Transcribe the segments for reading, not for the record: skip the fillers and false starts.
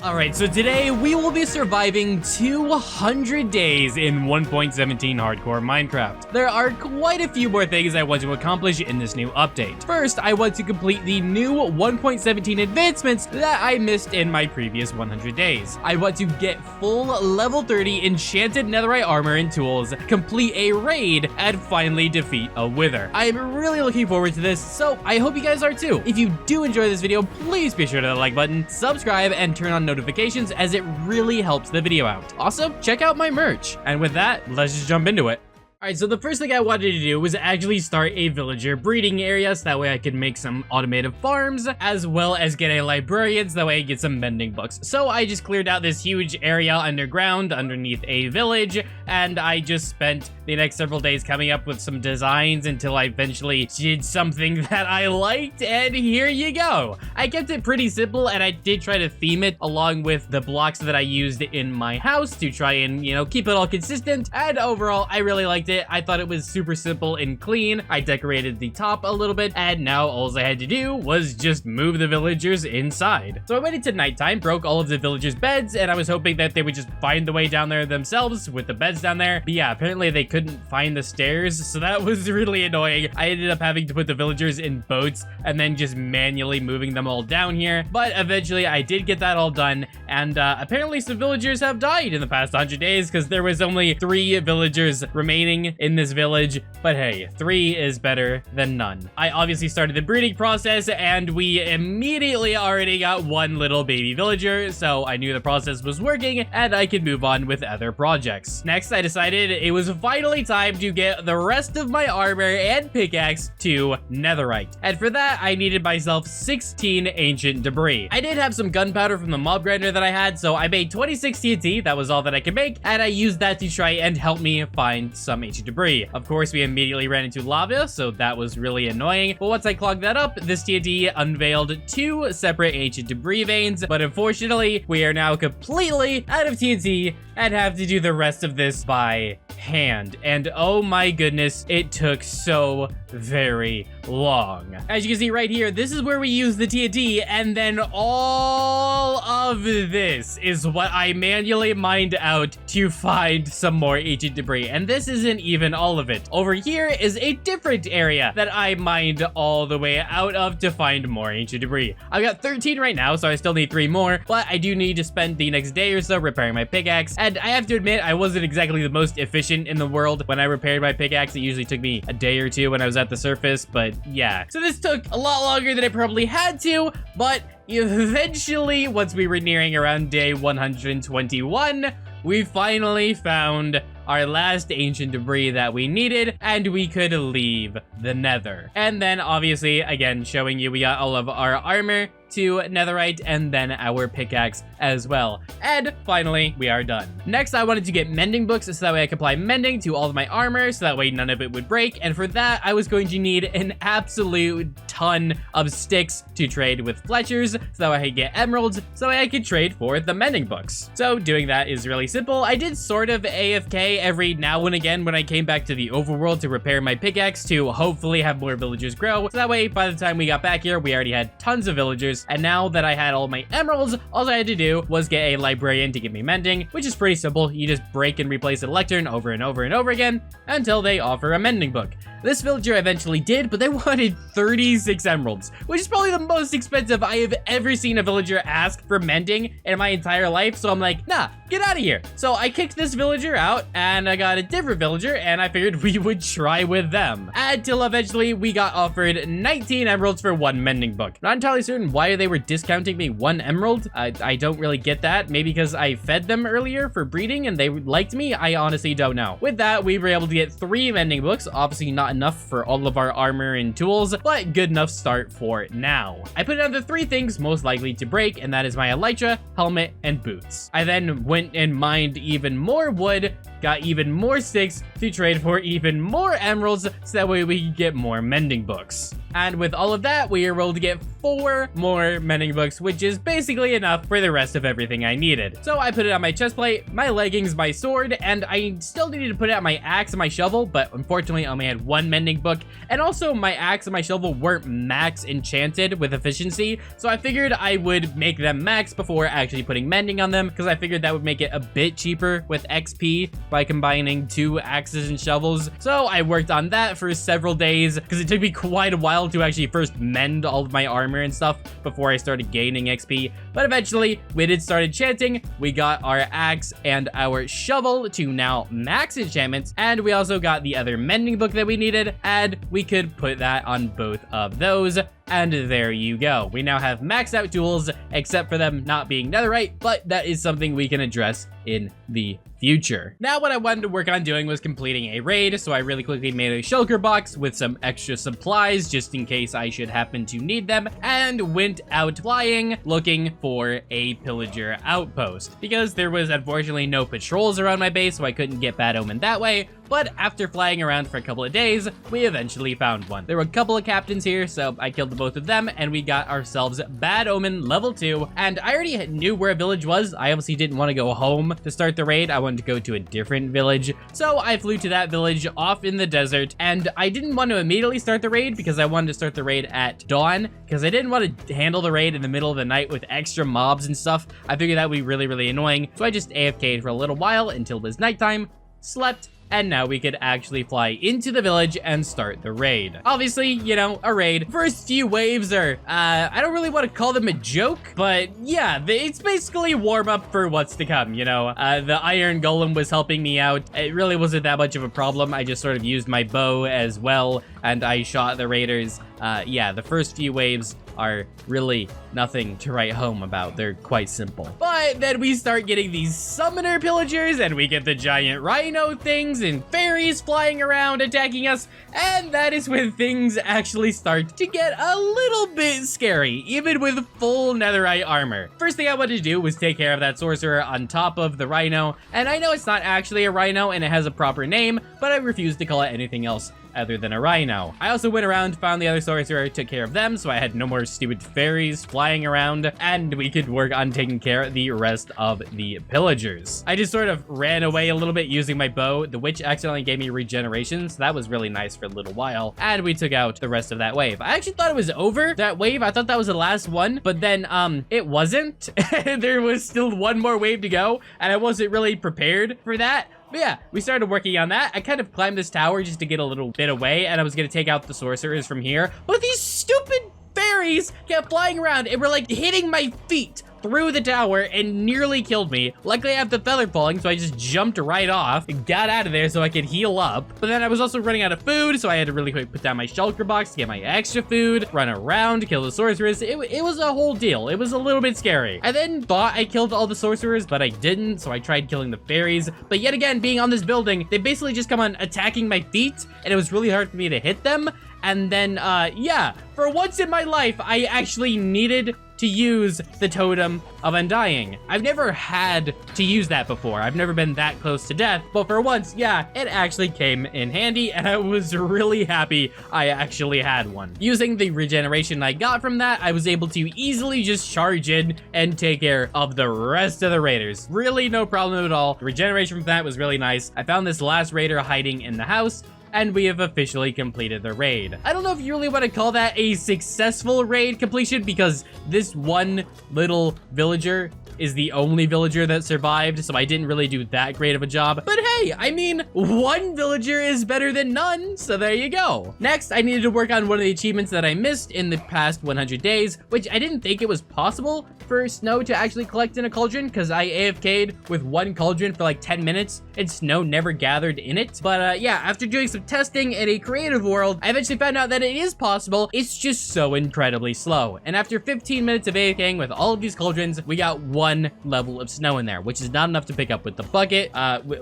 Alright, so today we will be surviving 200 days in 1.17 hardcore Minecraft. There are quite a few more things I want to accomplish in this new update. First, I want to complete the new 1.17 advancements that I missed in my previous 100 days. I want to get full level 30 enchanted netherite armor and tools, complete a raid, and finally defeat a wither. I'm really looking forward to this, so I hope you guys are too. If you do enjoy this video, please be sure to hit the like button, subscribe, and turn on notifications, as it really helps the video out. Also, check out my merch. And with that, let's just jump into it. Alright, so the first thing I wanted to do was actually start a villager breeding area, so that way I could make some automated farms, as well as get a librarian, so that way I get some mending books. So I just cleared out this huge area underground, underneath a village, and I just spent the next several days coming up with some designs until I eventually did something that I liked, and here you go. I kept it pretty simple, and I did try to theme it along with the blocks that I used in my house to try and, keep it all consistent, and overall, I really liked it. I thought it was super simple and clean. I decorated the top a little bit, and now all I had to do was just move the villagers inside. So I waited till nighttime, broke all of the villagers' beds, and I was hoping that they would just find the way down there themselves with the beds down there. But yeah, apparently they couldn't find the stairs, so that was really annoying. I ended up having to put the villagers in boats and then just manually moving them all down here. But eventually I did get that all done, and apparently some villagers have died in the past 100 days because there was only 3 villagers remaining in this village, but hey, 3 is better than none. I obviously started the breeding process, and we immediately already got 1 little baby villager, so I knew the process was working, and I could move on with other projects. Next, I decided it was finally time to get the rest of my armor and pickaxe to netherite, and for that, I needed myself 16 ancient debris. I did have some gunpowder from the mob grinder that I had, so I made 26 TNT, that was all that I could make, and I used that to try and help me find some ancient debris. Of course, we immediately ran into lava, so that was really annoying. But once I clogged that up, this TNT unveiled 2 separate ancient debris veins. But unfortunately, we are now completely out of TNT and have to do the rest of this by hand. And oh my goodness, it took so very long. As you can see right here, this is where we use the TNT, and then all of this is what I manually mined out to find some more ancient debris. And this isn't even all of it. Over here is a different area that I mined all the way out of to find more ancient debris. I've got 13 right now, so I still need 3 more, but I do need to spend the next day or so repairing my pickaxe. And I have to admit, I wasn't exactly the most efficient in the world when I repaired my pickaxe. It usually took me a day or 2 when I was at the surface, but yeah. So this took a lot longer than it probably had to, but eventually, once we were nearing around day 121, we finally found our last ancient debris that we needed, and we could leave the nether. And then obviously, again, showing you we got all of our armor to netherite, and then our pickaxe as well. And finally, we are done. Next, I wanted to get mending books so that way I could apply mending to all of my armor, so that way none of it would break. And for that, I was going to need an absolute ton of sticks to trade with Fletchers, so that way I could get emeralds, so that way I could trade for the mending books. So doing that is really simple. I did sort of AFK every now and again when I came back to the overworld to repair my pickaxe to hopefully have more villagers grow. So that way, by the time we got back here, we already had tons of villagers. And now that I had all my emeralds, all I had to do was get a librarian to give me mending, which is pretty simple. You just break and replace a lectern over and over and over again until they offer a mending book. This villager eventually did, but they wanted 36 emeralds, which is probably the most expensive I have ever seen a villager ask for mending in my entire life. So I'm like, nah, get out of here. So I kicked this villager out, and I got a different villager, and I figured we would try with them. Until eventually we got offered 19 emeralds for 1 mending book. Not entirely certain why they were discounting me 1 emerald. I don't really get that. Maybe because I fed them earlier for breeding and they liked me. I honestly don't know. With that, we were able to get 3 mending books. Obviously not enough for all of our armor and tools, but good enough start for now. I put down the 3 things most likely to break, and that is my elytra, helmet, and boots. I then went and mined even more wood got even more sticks to trade for even more emeralds, so that way we can get more mending books. And with all of that, we were able to get 4 more mending books, which is basically enough for the rest of everything I needed. So I put it on my chest plate, my leggings, my sword, and I still needed to put it on my axe and my shovel, but unfortunately I only had 1 mending book. And also my axe and my shovel weren't max enchanted with efficiency, so I figured I would make them max before actually putting mending on them, because I figured that would make it a bit cheaper with XP by combining 2 axes and shovels. So I worked on that for several days, because it took me quite a while to actually first mend all of my armor and stuff before I started gaining XP. But eventually we did start enchanting. We got our axe and our shovel to now max enchantments, and we also got the other mending book that we needed, and we could put that on both of those. And there you go. We now have maxed out tools, except for them not being netherite, but that is something we can address in the future. Now what I wanted to work on doing was completing a raid, so I really quickly made a shulker box with some extra supplies just in case I should happen to need them, and went out flying looking for a pillager outpost, because there was unfortunately no patrols around my base, so I couldn't get bad omen that way. But after flying around for a couple of days, we eventually found one. There were a couple of captains here, so I killed both of them, and we got ourselves Bad Omen level 2. And I already knew where a village was. I obviously didn't want to go home to start the raid. I wanted to go to a different village. So I flew to that village off in the desert, and I didn't want to immediately start the raid because I wanted to start the raid at dawn, because I didn't want to handle the raid in the middle of the night with extra mobs and stuff. I figured that would be really, really annoying. So I just AFK'd for a little while until it was nighttime, slept, and now we could actually fly into the village and start the raid. Obviously, you know, a raid. First few waves are, I don't really want to call them a joke, but yeah, it's basically warm up for what's to come, you know. The iron golem was helping me out. It really wasn't that much of a problem. I just sort of used my bow as well, and I shot the raiders. Yeah, the first few waves are really nothing to write home about. They're quite simple. But then we start getting these summoner pillagers, and we get the giant rhino things and fairies flying around attacking us, and that is when things actually start to get a little bit scary, even with full netherite armor. First thing I wanted to do was take care of that sorcerer on top of the rhino, and I know it's not actually a rhino and it has a proper name, but I refuse to call it anything else other than a rhino. I also went around, found the other sorcerer, took care of them, so I had no more stupid fairies flying around, and we could work on taking care of the rest of the pillagers. I just sort of ran away a little bit using my bow. The witch accidentally gave me regeneration, so that was really nice for a little while, and we took out the rest of that wave. I actually thought it was over, that wave. I thought that was the last one, but then it wasn't. There was still one more wave to go, and I wasn't really prepared for that. But yeah, we started working on that. I kind of climbed this tower just to get a little bit away, and I was gonna take out the sorcerers from here. But these stupid fairies kept flying around and were like hitting my feet through the tower and nearly killed me. Luckily I have the feather falling, so I just jumped right off and got out of there so I could heal up. But then I was also running out of food, so I had to really quick put down my shulker box to get my extra food, run around, kill the sorcerers. It was a whole deal. It was a little bit scary. I then thought I killed all the sorcerers, but I didn't, so I tried killing the fairies. But yet again, being on this building, they basically just come on attacking my feet, and it was really hard for me to hit them. And then, yeah, for once in my life, I actually needed to use the Totem of Undying. I've never had to use that before. I've never been that close to death, but for once, yeah, it actually came in handy, and I was really happy I actually had one. Using the regeneration I got from that, I was able to easily just charge in and take care of the rest of the raiders. Really no problem at all. The regeneration from that was really nice. I found this last raider hiding in the house, and we have officially completed the raid. I don't know if you really want to call that a successful raid completion, because this one little villager is the only villager that survived, so I didn't really do that great of a job. But hey, I mean, one villager is better than none, so there you go. Next, I needed to work on one of the achievements that I missed in the past 100 days, which I didn't think it was possible for snow to actually collect in a cauldron, because I AFK'd with one cauldron for like 10 minutes, and snow never gathered in it. But yeah, after doing some testing in a creative world, I eventually found out that it is possible. It's just so incredibly slow. And after 15 minutes of AFKing with all of these cauldrons, we got one 1 level of snow in there, which is not enough to pick up with the bucket.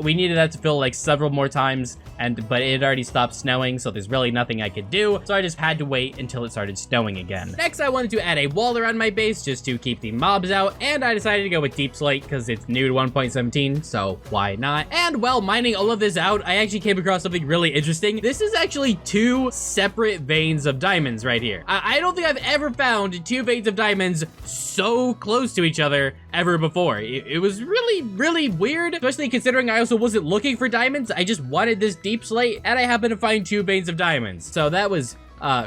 We needed that to fill like several more times, but it had already stopped snowing, so there's really nothing I could do. So I just had to wait until it started snowing again. Next, I wanted to add a wall around my base just to keep the mobs out, and I decided to go with deep slate because it's new to 1.17, so why not? And while mining all of this out, I actually came across something really interesting. This is actually 2 separate veins of diamonds right here. I don't think I've ever found 2 veins of diamonds so close to each other ever before. It was really weird, especially considering I also wasn't looking for diamonds. I just wanted this deep slate, and I happened to find 2 veins of diamonds. So that was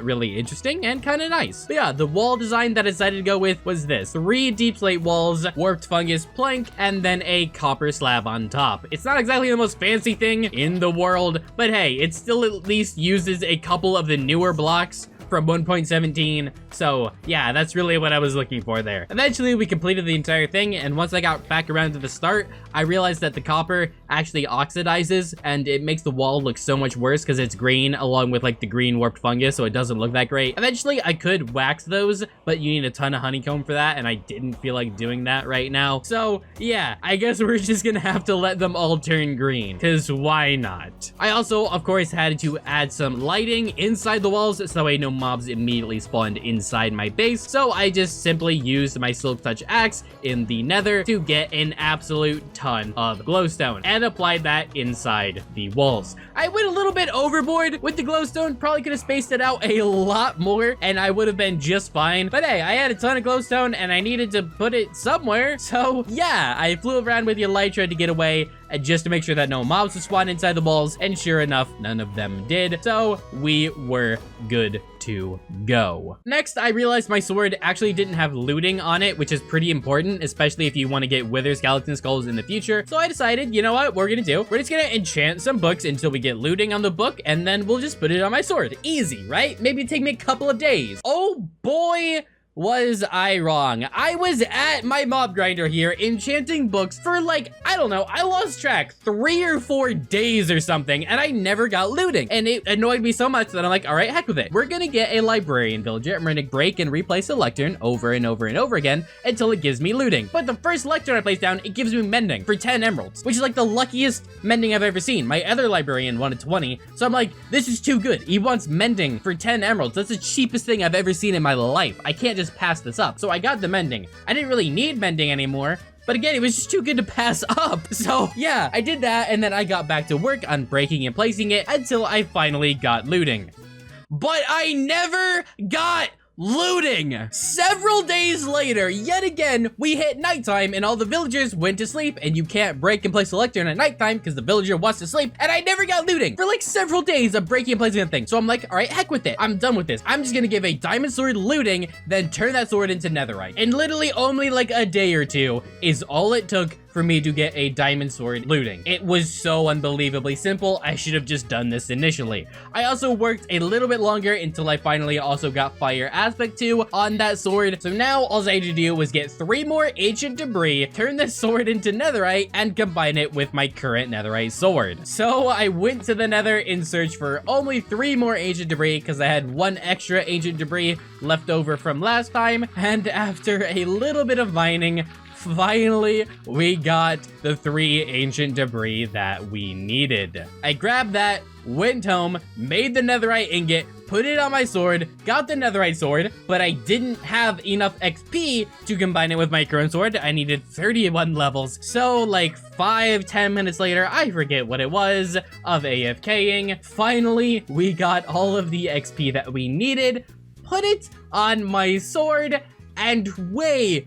really interesting and kind of nice. But yeah, the wall design that I decided to go with was this: 3 deep slate walls, warped fungus plank, and then a copper slab on top. It's not exactly the most fancy thing in the world, but hey, it still at least uses a couple of the newer blocks from 1.17, so yeah, that's really what I was looking for there. Eventually, we completed the entire thing, and once I got back around to the start, I realized that the copper actually oxidizes, and it makes the wall look so much worse because it's green, along with like the green warped fungus, so it doesn't look that great. Eventually, I could wax those, but you need a ton of honeycomb for that, and I didn't feel like doing that right now. So yeah, I guess we're just gonna have to let them all turn green, because why not? I also, of course, had to add some lighting inside the walls, so that way no mobs immediately spawned inside my base. So I just simply used my Silk Touch axe in the nether to get an absolute ton of glowstone and applied that inside the walls. I went a little bit overboard with the glowstone, probably could have spaced it out a lot more and I would have been just fine. But hey, I had a ton of glowstone and I needed to put it somewhere. So yeah, I flew around with the elytra to get away, just to make sure that no mobs would spawn inside the walls, and sure enough, none of them did. So we were good to go. Next, I realized my sword actually didn't have looting on it, which is pretty important, especially if you want to get wither skeleton skulls in the future. So I decided, you know what we're gonna do? We're just gonna enchant some books until we get looting on the book, and then we'll just put it on my sword. Easy, right? Maybe take me a couple of days. Oh boy, was I wrong. I was at my mob grinder here enchanting books for like, I don't know, I lost track, 3 or 4 days or something, and I never got looting. And it annoyed me so much that I'm like, all right, heck with it. We're gonna get a librarian villager. I'm gonna break and replace a lectern over and over and over again until it gives me looting. But the first lectern I place down, it gives me mending for 10 emeralds, which is like the luckiest mending I've ever seen. My other librarian wanted 20, so I'm like, this is too good. He wants mending for 10 emeralds. That's the cheapest thing I've ever seen in my life. I can't just pass this up. So I got the mending. I didn't really need mending anymore, but again, it was just too good to pass up. So yeah, I did that, and then I got back to work on breaking and placing it until I finally got looting. But I never got looting. Several days later, yet again, we hit nighttime and all the villagers went to sleep, and you can't break and place a lectern at nighttime because the villager wants to sleep, and I never got looting for like several days of breaking and placing that thing. So I'm like, all right, heck with it. I'm done with this. I'm just gonna give a diamond sword looting, then turn that sword into netherite. And literally only like a day or 2 is all it took for me to get a diamond sword looting. It was so unbelievably simple. I should have just done this initially. I also worked a little bit longer until I finally also got fire aspect 2 on that sword. So now all I had to do was get 3 more ancient debris, turn this sword into netherite, and combine it with my current netherite sword. So I went to the nether in search for only 3 more ancient debris because I had 1 extra ancient debris left over from last time. And after a little bit of mining, finally, we got the 3 ancient debris that we needed. I grabbed that, went home, made the netherite ingot, put it on my sword, got the netherite sword, but I didn't have enough XP to combine it with my current sword. I needed 31 levels. So like 5-10 minutes later, I forget what it was, of AFKing, finally, we got all of the XP that we needed, put it on my sword, and way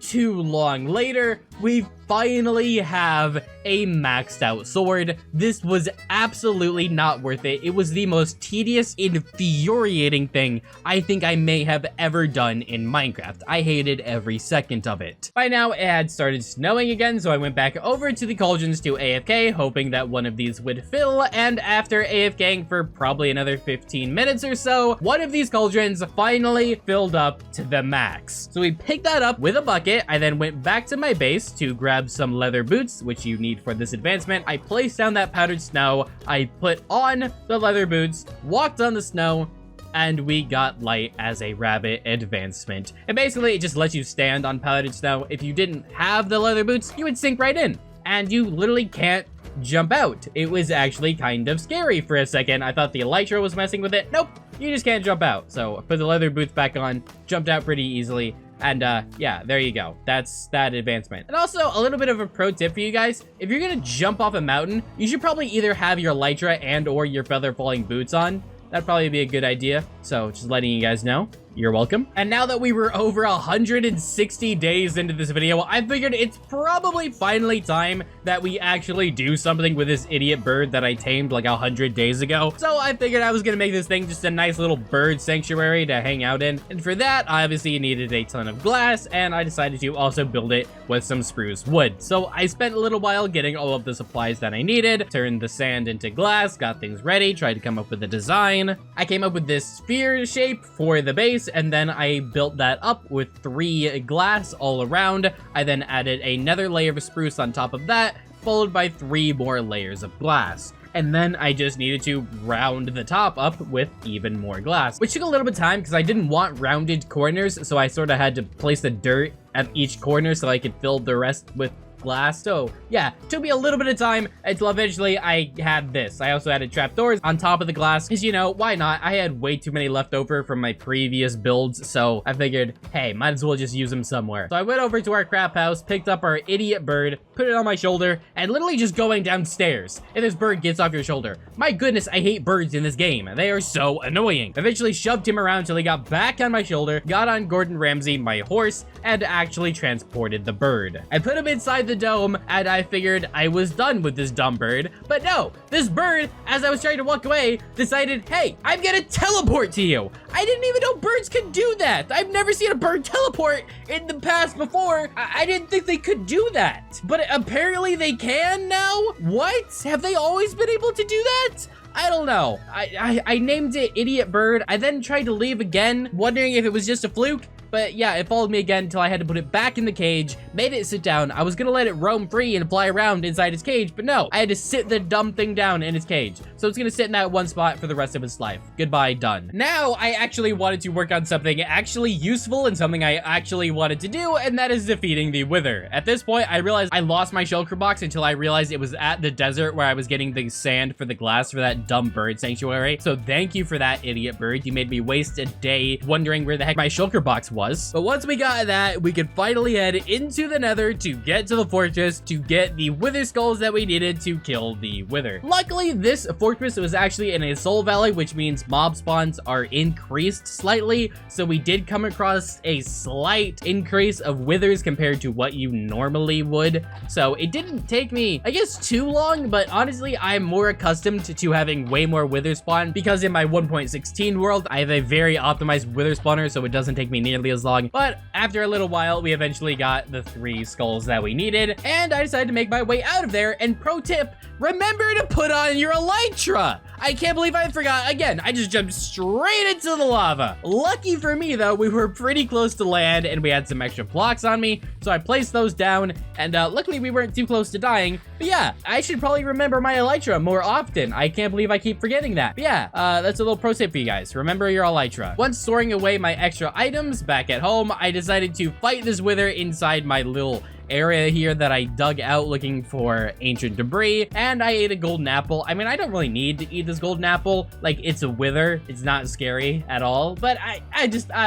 too long later, we finally have a maxed out sword. This was absolutely not worth it. It was the most tedious, infuriating thing I think I may have ever done in Minecraft. I hated every second of it. By now, it had started snowing again, so I went back over to the cauldrons to AFK, hoping that one of these would fill, and after AFKing for probably another 15 minutes or so, one of these cauldrons finally filled up to the max. So we picked that up with a bucket. I then went back to my base to grab some leather boots, which you need for this advancement. I placed down that powdered snow. I put on the leather boots, walked on the snow, and we got light as a rabbit advancement. And basically, it just lets you stand on powdered snow. If you didn't have the leather boots, you would sink right in, and you literally can't jump out. It was actually kind of scary for a second. I thought the elytra was messing with it. Nope, you just can't jump out. So I put the leather boots back on, jumped out pretty easily, and yeah, there you go. That's that advancement. And also, a little bit of a pro tip for you guys. If you're gonna jump off a mountain, you should probably either have your elytra and or your feather falling boots on. That'd probably be a good idea. So just letting you guys know. You're welcome. And now that we were over 160 days into this video, I figured it's probably finally time that we actually do something with this idiot bird that I tamed like 100 days ago. So I figured I was gonna make this thing just a nice little bird sanctuary to hang out in. And for that, I obviously needed a ton of glass, and I decided to also build it with some spruce wood. So I spent a little while getting all of the supplies that I needed, turned the sand into glass, got things ready, tried to come up with a design. I came up with this sphere shape for the base, and then I built that up with 3 glass all around. I then added another layer of spruce on top of that, followed by 3 more layers of glass. And then I just needed to round the top up with even more glass, which took a little bit of time because I didn't want rounded corners, so I sort of had to place the dirt at each corner so I could fill the rest with glass. So yeah, took me a little bit of time until eventually I had this. I also added trapdoors on top of the glass because, you know, why not? I had way too many left over from my previous builds, so I figured, hey, might as well just use them somewhere. So I went over to our crap house, picked up our idiot bird, put it on my shoulder, and literally just going downstairs. If this bird gets off your shoulder, my goodness, I hate birds in this game. They are so annoying. Eventually shoved him around until he got back on my shoulder, got on Gordon Ramsay, my horse, and actually transported the bird. I put him inside the dome, and I figured I was done with this dumb bird, but no, this bird, as I was trying to walk away, decided, hey, I'm gonna teleport to you. I didn't even know birds could do that. I've never seen a bird teleport in the past before. I didn't think they could do that, but apparently they can now. What? Have they always been able to do that? I don't know. I named it Idiot Bird. I then tried to leave again, wondering if it was just a fluke. But yeah, it followed me again until I had to put it back in the cage, made it sit down. I was gonna let it roam free and fly around inside its cage, but no, I had to sit the dumb thing down in its cage. So it's gonna sit in that one spot for the rest of its life. Goodbye, done. Now, I actually wanted to work on something actually useful and something I actually wanted to do, and that is defeating the Wither. At this point, I realized I lost my shulker box until I realized it was at the desert where I was getting the sand for the glass for that dumb bird sanctuary. So thank you for that, idiot bird. You made me waste a day wondering where the heck my shulker box was. But once we got that, we could finally head into the nether to get to the fortress to get the wither skulls that we needed to kill the wither. Luckily, this fortress was actually in a soul valley, which means mob spawns are increased slightly. So we did come across a slight increase of withers compared to what you normally would. So it didn't take me, I guess, too long, but honestly, I'm more accustomed to having way more wither spawn because in my 1.16 world, I have a very optimized wither spawner, so it doesn't take me nearly as long. But after a little while, we eventually got the 3 skulls that we needed, and I decided to make my way out of there. And pro tip, remember to put on your elytra. I can't believe I forgot. Again, I just jumped straight into the lava. Lucky for me, though, we were pretty close to land, and we had some extra blocks on me, so I placed those down, and luckily we weren't too close to dying. But yeah, I should probably remember my elytra more often. I can't believe I keep forgetting that. But yeah, that's a little pro tip for you guys. Remember your elytra. Once storing away my extra items back at home, I decided to fight this wither inside my little area here that I dug out looking for ancient debris, and I ate a golden apple. I mean, I don't really need to eat this golden apple. Like, it's a wither. It's not scary at all, but I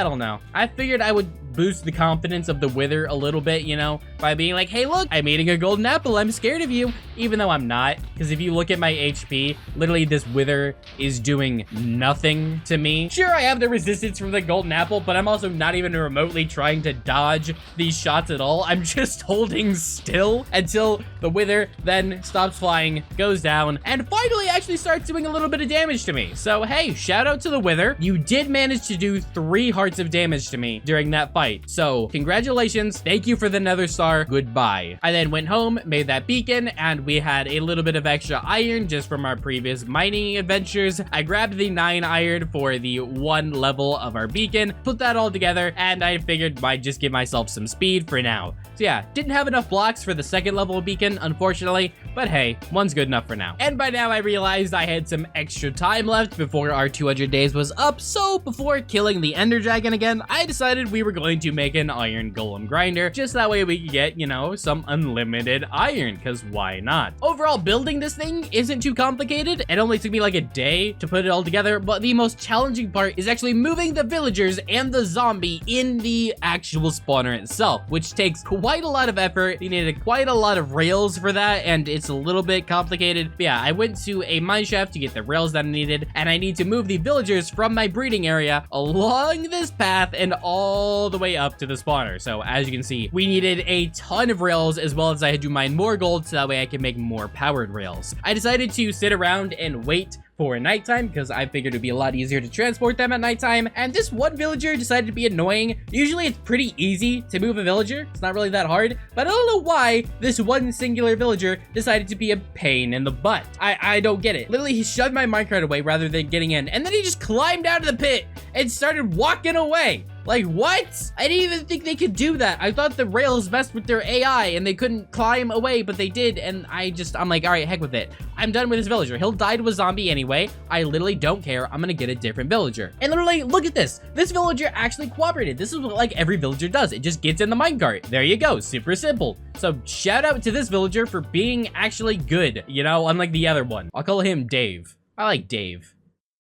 don't know. I figured I would boost the confidence of the wither a little bit, you know, by being like, hey, look, I'm eating a golden apple. I'm scared of you, even though I'm not. Because if you look at my HP, literally this wither is doing nothing to me. Sure, I have the resistance from the golden apple, but I'm also not even remotely trying to dodge these shots at all. I'm just holding still until the wither then stops flying, goes down, and finally actually starts doing a little bit of damage to me. So hey, shout out to the wither. You did manage to do 3 hearts of damage to me during that fight. So congratulations. Thank you for the nether star. Goodbye. I then went home, made that beacon, and we had a little bit of extra iron just from our previous mining adventures. I grabbed the 9 iron for the 1 level of our beacon, put that all together, and I figured I'd just give myself some speed for now. So yeah, did didn't have enough blocks for the second level beacon, unfortunately, but hey, one's good enough for now. And by now I realized I had some extra time left before our 200 days was up, so before killing the ender dragon again, I decided we were going to make an iron golem grinder, just that way we could get, you know, some unlimited iron, because why not? Overall, building this thing isn't too complicated. It only took me like a day to put it all together, but the most challenging part is actually moving the villagers and the zombie in the actual spawner itself, which takes quite a lot of effort. You needed quite a lot of rails for that, and it's a little bit complicated. But yeah, I went to a mineshaft to get the rails that I needed, and I need to move the villagers from my breeding area along this path and all the way up to the spawner. So as you can see, we needed a ton of rails, as well as I had to mine more gold so that way I could make more powered rails. I decided to sit around and wait for nighttime because I figured it'd be a lot easier to transport them at nighttime, and this one villager decided to be annoying. Usually it's pretty easy to move a villager, it's not really that hard, but I don't know why this one singular villager decided to be a pain in the butt. I don't get it. Literally, he shoved my minecart away rather than getting in, and then he just climbed out of the pit and started walking away. Like, what? I didn't even think they could do that. I thought the rails messed with their AI and they couldn't climb away, but they did, and I'm like, all right, heck with it. I'm done with this villager. He'll die to a zombie anyway. I literally don't care. I'm gonna get a different villager. And literally, look at this. This villager actually cooperated. This is what like every villager does. It just gets in the minecart. There you go. Super simple. So shout out to this villager for being actually good, you know, unlike the other one. I'll call him Dave. I like Dave.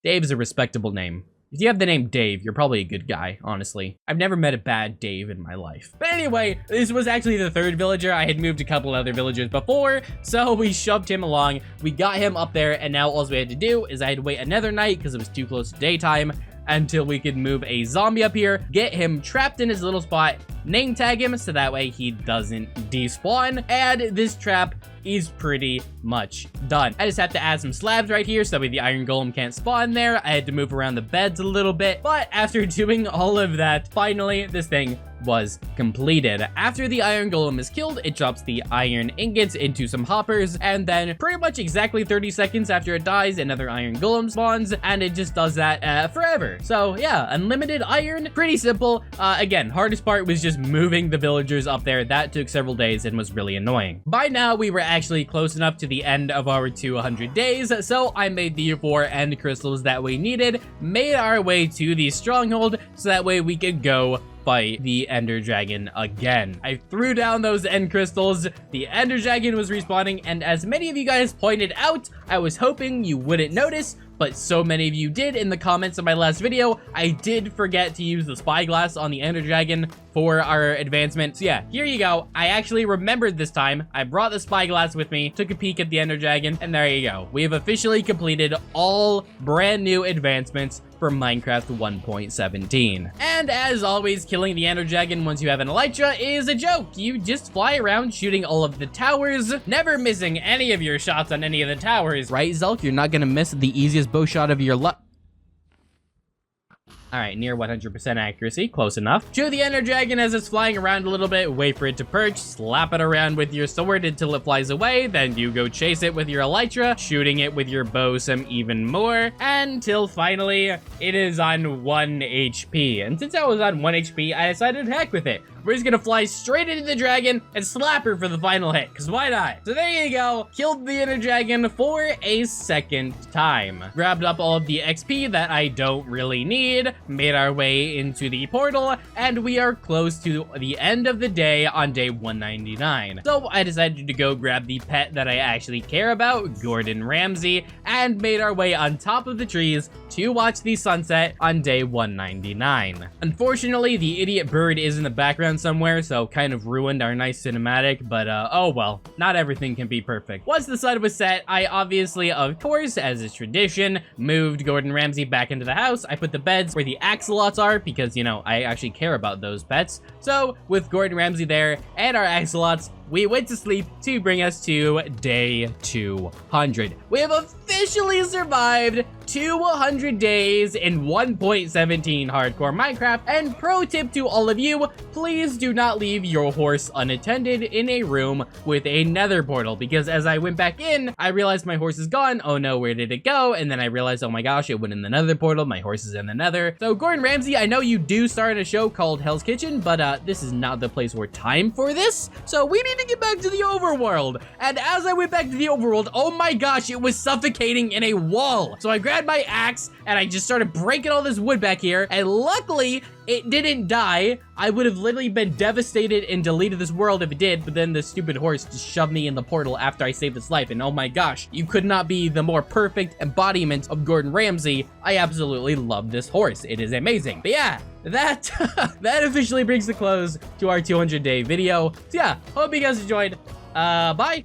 Dave's a respectable name. If you have the name Dave, you're probably a good guy, honestly. I've never met a bad Dave in my life. But anyway, this was actually the third villager. I had moved a couple other villagers before, so we shoved him along. We got him up there, and now all we had to do is I had to wait another night because it was too close to daytime until we could move a zombie up here, get him trapped in his little spot, name tag him so that way he doesn't despawn, and this trap is pretty much done. I just have to add some slabs right here so that way the iron golem can't spawn there. I had to move around the beds a little bit, but after doing all of that, finally this thing was completed. After the iron golem is killed, it drops the iron ingots into some hoppers, and then pretty much exactly 30 seconds after it dies, another iron golem spawns, and it just does that forever. So yeah, unlimited iron, pretty simple. Again, hardest part was just moving the villagers up there. That took several days and was really annoying. By now, we were actually close enough to the end of our 200 days, so I made the 4 end crystals that we needed, made our way to the stronghold, so that way we could go fight the ender dragon again. I threw down those end crystals, the ender dragon was respawning, and as many of you guys pointed out, I was hoping you wouldn't notice, but so many of you did in the comments of my last video. I did forget to use the spyglass on the ender dragon for our advancement. So yeah, here you go. I actually remembered this time. I brought the spyglass with me, took a peek at the ender dragon, and there you go. We have officially completed all brand new advancements for Minecraft 1.17. And as always, killing the ender dragon once you have an elytra is a joke. You just fly around shooting all of the towers, never missing any of your shots on any of the towers. Right, Zelk? You're not gonna miss the easiest bow shot of your life. All right, near 100% accuracy, close enough. Shoot the ender dragon as it's flying around a little bit, wait for it to perch, slap it around with your sword until it flies away, then you go chase it with your elytra, shooting it with your bow some even more, until finally it is on 1 HP. And since I was on 1 HP, I decided to heck with it. We're just gonna fly straight into the dragon and slap her for the final hit, because why not? So there you go, killed the ender dragon for a second time. Grabbed up all of the XP that I don't really need, made our way into the portal, and we are close to the end of the day on day 199. So I decided to go grab the pet that I actually care about, Gordon Ramsay, and made our way on top of the trees to watch the sunset on day 199. Unfortunately, the idiot bird is in the background somewhere, so kind of ruined our nice cinematic, but oh well, not everything can be perfect. Once the sun was set, I obviously, of course, as is tradition, moved Gordon Ramsay back into the house. I put the beds where the axolotls are because, you know, I actually care about those pets. So with Gordon Ramsay there and our axolotls, we went to sleep to bring us to day 200. We have officially survived 200 days in 1.17 hardcore Minecraft. And pro tip to all of you, please do not leave your horse unattended in a room with a nether portal, because as I went back in, I realized my horse is gone. Oh no, where did it go? And then I realized, oh my gosh, it went in the nether portal. My horse is in the nether. So Gordon Ramsay, I know you do star in a show called Hell's Kitchen, but this is not the place or time for this. So we need to get back to the overworld. And as I went back to the overworld, oh my gosh, it was suffocating in a wall. So I grabbed my axe and I just started breaking all this wood back here. And luckily, it didn't die. I would have literally been devastated and deleted this world if it did, but then the stupid horse just shoved me in the portal after I saved its life. And oh my gosh, you could not be the more perfect embodiment of Gordon Ramsay. I absolutely love this horse. It is amazing. But yeah, that officially brings the close to our 200-day video. So yeah, hope you guys enjoyed. Bye.